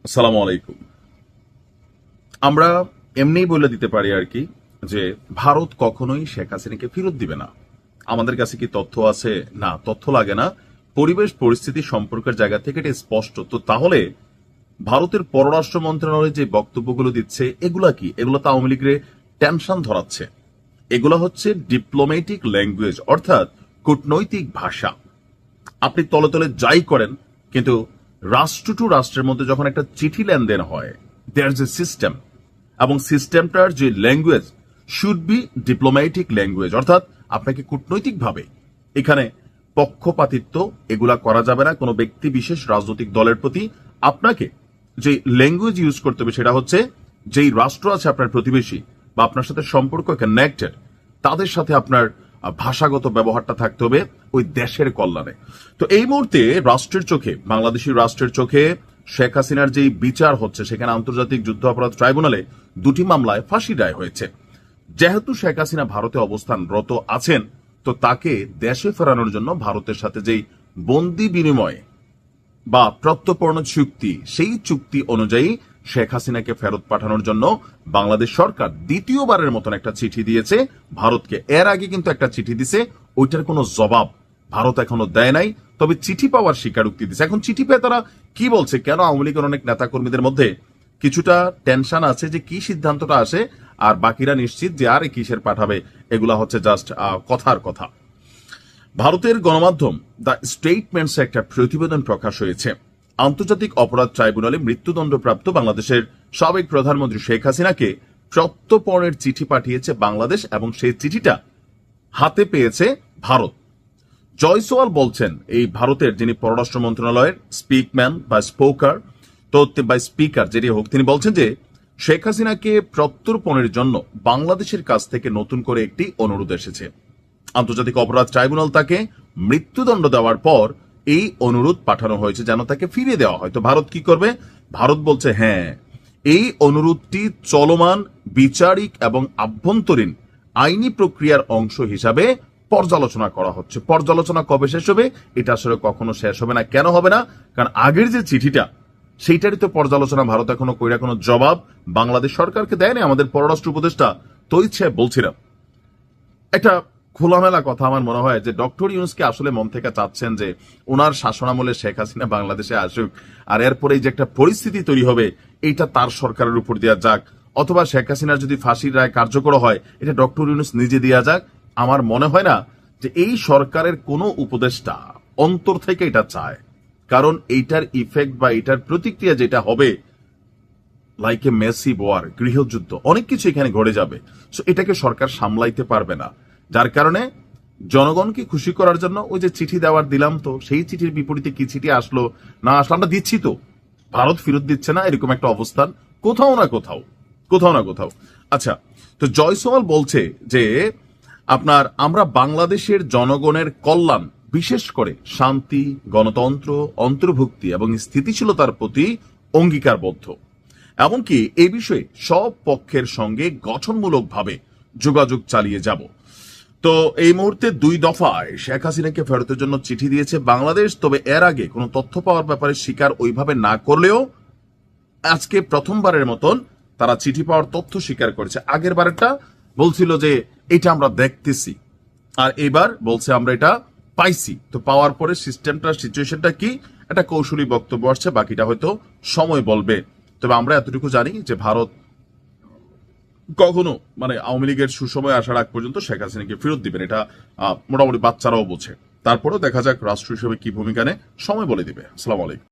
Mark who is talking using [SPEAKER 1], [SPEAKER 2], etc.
[SPEAKER 1] আসসালামু আলাইকুম। আমরা এমনিই বলে দিতে পারি আর কি যে ভারত কখনোই শেখ হাসিনাকে ফেরত দিবে না। আমাদের কাছে কি তথ্য আছে? না, তথ্য লাগে না। পরিবেশ পরিস্থিতি সম্পর্কের জায়গা থেকে এটা স্পষ্ট। তো তাহলে ভারতের পররাষ্ট্র মন্ত্রণালয় যে বক্তব্যগুলো দিচ্ছে এগুলা কি? এগুলো তো আওয়ামী লীগের টেনশন ধরাচ্ছে। এগুলো হচ্ছে ডিপ্লোম্যাটিক ল্যাঙ্গুয়েজ, অর্থাৎ কূটনৈতিক ভাষা। আপনি তলে তলে যাই করেন, কিন্তু রাষ্ট্র টু রাষ্ট্রের মধ্যে যখন একটা চিঠি লেনদেন হয়, দেয়ার ইজ এ সিস্টেম, এবং সিস্টেমটার যে language should be diplomatic language, অর্থাৎ আপনাকে কূটনৈতিকভাবে এখানে পক্ষপাতিত্ব এগুলা করা যাবে না কোনো ব্যক্তি বিশেষ রাজনৈতিক দলের প্রতি। আপনাকে যে ল্যাঙ্গুয়েজ ইউজ করতে হবে সেটা হচ্ছে যেই রাষ্ট্র আছে আপনার প্রতিবেশী বা আপনার সাথে সম্পর্ক কানেক্টেড, তাদের সাথে আপনার ভাষাগত ব্যবহারটা থাকতে হবে ওই দেশের কল্যাণে। তো এই মুহূর্তে রাষ্ট্রের চোখে, বাংলাদেশি রাষ্ট্রের চোখে শেখ হাসিনার যে বিচার হচ্ছে, সেখানে আন্তর্জাতিক যুদ্ধ অপরাধ ট্রাইব্যুনালে 2টি মামলায় ফাঁসির রায় হয়েছে। যেহেতু শেখ হাসিনা ভারতে অবস্থানরত আছেন, তো তাকে দেশে ফেরানোর জন্য ভারতের সাথে যেই বন্দি বিনিময় বা প্রত্যর্পণ চুক্তি, সেই চুক্তি অনুযায়ী শেখ হাসিনাকে ফেরত পাঠানোর জন্য বাংলাদেশ সরকার দ্বিতীয়বারের মতন একটা চিঠি দিয়েছে ভারতকে। এর আগে কিন্তু একটা চিঠি দিছে, ওইটার কোনো জবাব ভারত এখনো দেয় নাই, তবে চিঠি পাওয়ার স্বীকারোক্তি দিছে। এখন চিঠি পেয়ে তারা কি বলছে, কেন আওয়ামী লীগের অনেক নেতা কর্মীদের মধ্যে কিছুটা টেনশন আছে যে কি সিদ্ধান্তটা আসে, আর বাকিরা নিশ্চিত যে আর কিসের পাঠাবে, এগুলা হচ্ছে জাস্ট কথার কথা। ভারতের গণমাধ্যম দ্য স্টেটমেন্টস একটা প্রতিবেদন প্রকাশ হয়েছে। আন্তর্জাতিক অপরাধ ট্রাইব্যুনালে মৃত্যুদণ্ডপ্রাপ্ত বাংলাদেশের সাবেক প্রধানমন্ত্রী শেখ হাসিনাকে প্রত্যর্পণের চিঠি পাঠিয়েছে বাংলাদেশ, এবং সেই চিঠিটা হাতে পেয়েছে ভারত। জয়সওয়াল বলছেন, এই ভারতের যিনি পররাষ্ট্র মন্ত্রণালয়ের স্পিকম্যান বা স্পোকার, তো বা স্পিকার যেটি হোক, তিনি বলছেন যে শেখ হাসিনাকে প্রত্যর্পণের জন্য বাংলাদেশের কাছ থেকে নতুন করে একটি অনুরোধ এসেছে। আন্তর্জাতিক অপরাধ ট্রাইব্যুনাল তাকে মৃত্যুদণ্ড দেওয়ার পর এই অনুরোধ পাঠানো হয়েছে যেন তাকে ফিরিয়ে দেওয়া হয়। তো ভারত কি করবে? ভারত বলছে হ্যাঁ, এই অনুরোধটি চলমান বিচারিক এবং আভ্যন্তরীণ আইনি প্রক্রিয়ার অংশ হিসাবে পর্যালোচনা করা হচ্ছে। পর্যালোচনা কবে শেষ হবে? এটা আসলে কখনো শেষ হবে না। কেন হবে না? কারণ আগের যে চিঠিটা, সেইটারই তো পর্যালোচনা ভারত এখনো কইরা কোনো জবাব বাংলাদেশ সরকারকে দেয়নি। আমাদের পররাষ্ট্র উপদেষ্টা তো ইচ্ছে বলছিলাম একটা খোলামেলা কথা। আমার মনে হয় যে ডক্টর ইউনূসকে আসলে মন থেকে চাচ্ছেন যে ওনার শাসনামলে শেখ হাসিনা বাংলাদেশে আসুক, আর এরপরে যে একটা পরিস্থিতি তৈরি হবে এইটা তার সরকারের উপর দেওয়া যাক, অথবা শেখ হাসিনার যদি ফাঁসির রায় কার্যকর হয় এটা ডক্টর ইউনূস নিজে দেওয়া যাক। আমার মনে হয় না যে এই সরকারের কোনো উপদেষ্টা অন্তর থেকে এটা চায়, কারণ এইটার ইফেক্ট বা এটার প্রতিক্রিয়া যেটা হবে, লাইক এ মেসিভ ওয়ার, গৃহযুদ্ধ, অনেক কিছু এখানে ঘটে যাবে। সো এটাকে সরকার সামলাইতে পারবে না। যার কারণে জনগণকে খুশি করার জন্য ওই যে চিঠি দেওয়ার দিলাম, তো সেই চিঠির বিপরীতে কি চিঠি আসলো না আসলো আমরা দিচ্ছি, তো ভারত ফেরত দিচ্ছে না, এরকম একটা অবস্থান কোথাও না কোথাও, কোথাও না কোথাও। আচ্ছা, তো জয়সওয়াল বলছে যে আমরা বাংলাদেশের জনগণের কল্যাণ, বিশেষ করে শান্তি, গণতন্ত্র, অন্তর্ভুক্তি এবং স্থিতিশীলতার প্রতি অঙ্গীকারবদ্ধ। এমনকি এই বিষয়ে সব পক্ষের সঙ্গে গঠনমূলকভাবে যোগাযোগ চালিয়ে যাব। তো এই মুহূর্তে 2 দফায় শেখ হাসিনাকে ফেরতের জন্য চিঠি দিয়েছে বাংলাদেশ। তবে এর আগে কোনো তথ্য পাওয়ার ব্যাপারে স্বীকার ওইভাবে না করলেও আজকে প্রথমবারের মতন তারা চিঠি পাওয়ার তথ্য স্বীকার করেছে। আগের বারেরটা বলছিল যে এটা আমরা দেখতেছি, আর এবার বলছে আমরা এটা পাইছি। তো পাওয়ার পরে সিস্টেমটা, সিচুয়েশনটা কি, একটা কৌশলী বক্তব্য আসছে, বাকিটা হয়তো সময় বলবে। তবে আমরা এতটুকু জানি যে ভারত কখনো আওয়ামী লীগের সুসময় আসার আগ পর্যন্ত শেখ হাসিনাকে ফেরত দিবেন, এটা মোটামুটি বাচ্চারাও বোঝে। তারপরেও দেখা যাক রাষ্ট্র হিসেবে কি ভূমিকা নেয়, সময় বলে দিবে। আসসালামু আলাইকুম।